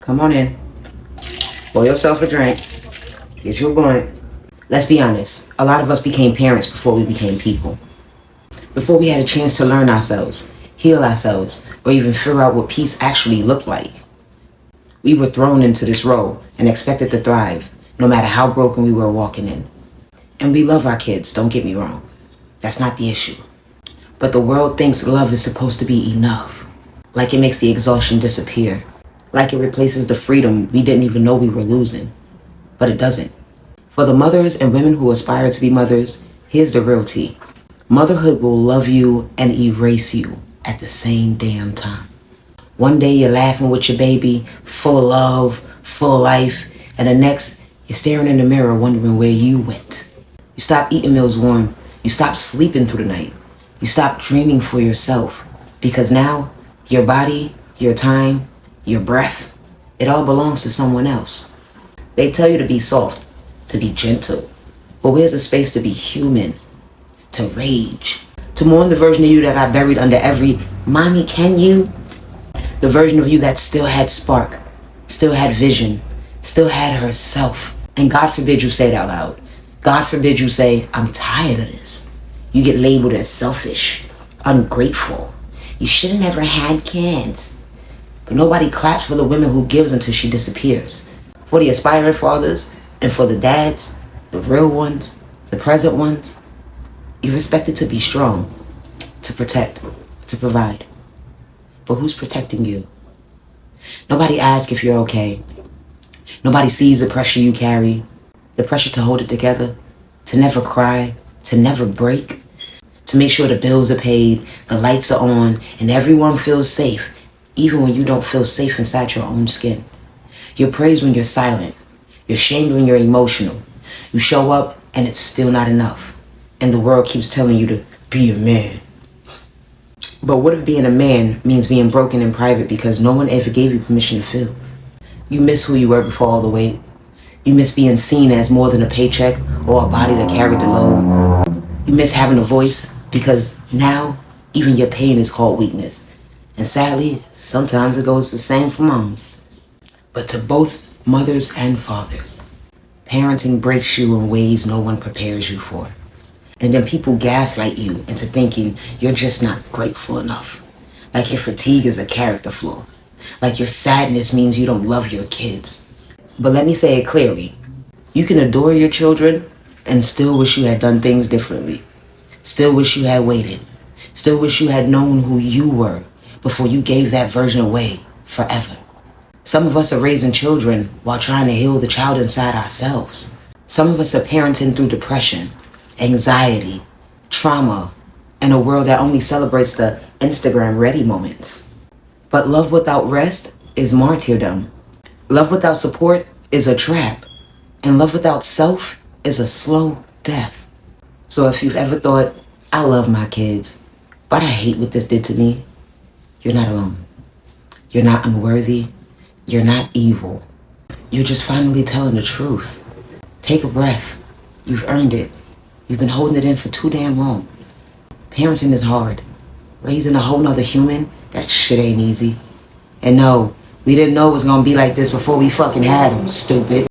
Come on in. Pour yourself a drink. Get you a blunt. Let's be honest. A lot of us became parents before we became people. Before we had a chance to learn ourselves, heal ourselves, or even figure out what peace actually looked like. We were thrown into this role and expected to thrive, no matter how broken we were walking in. And we love our kids, don't get me wrong. That's not the issue. But the world thinks love is supposed to be enough. Like it makes the exhaustion disappear. Like it replaces the freedom we didn't even know we were losing. But it doesn't. For the mothers and women who aspire to be mothers, here's the real tea. Motherhood will love you and erase you at the same damn time. One day you're laughing with your baby, full of love, full of life, and the next you're staring in the mirror wondering where you went. You stop eating meals warm. You stop sleeping through the night. You stop dreaming for yourself because now your body, your time, your breath, it all belongs to someone else. They tell you to be soft, to be gentle, but where's the space to be human, to rage, to mourn the version of you that got buried under every "mommy, can you?" The version of you that still had spark, still had vision, still had herself. And God forbid you say it out loud. God forbid you say, "I'm tired of this." You get labeled as selfish, ungrateful. You should have never had kids. But nobody claps for the women who gives until she disappears. For the aspiring fathers and for the dads, the real ones, the present ones, you're expected to be strong, to protect, to provide. But who's protecting you? Nobody asks if you're okay. Nobody sees the pressure you carry, the pressure to hold it together, to never cry, to never break, to make sure the bills are paid, the lights are on, and everyone feels safe, even when you don't feel safe inside your own skin. You're praised when you're silent. You're shamed when you're emotional. You show up and it's still not enough. And the world keeps telling you to be a man. But what if being a man means being broken in private because no one ever gave you permission to feel? You miss who you were before all the weight. You miss being seen as more than a paycheck or a body that carried the load. You miss having a voice because now even your pain is called weakness. And sadly, sometimes it goes the same for moms. But to both mothers and fathers, parenting breaks you in ways no one prepares you for. And then people gaslight you into thinking you're just not grateful enough. Like your fatigue is a character flaw. Like your sadness means you don't love your kids. But let me say it clearly. You can adore your children and still wish you had done things differently. Still wish you had waited. Still wish you had known who you were before you gave that version away forever. Some of us are raising children while trying to heal the child inside ourselves. Some of us are parenting through depression, anxiety, trauma, and a world that only celebrates the Instagram-ready moments. But love without rest is martyrdom. Love without support is a trap. And love without self is a slow death. So if you've ever thought, I love my kids, but I hate what this did to me, you're not alone. You're not unworthy. You're not evil. You're just finally telling the truth. Take a breath. You've earned it. You've been holding it in for too damn long. Parenting is hard. Raising a whole nother human, that shit ain't easy. And no, we didn't know it was gonna be like this before we fucking had them, stupid.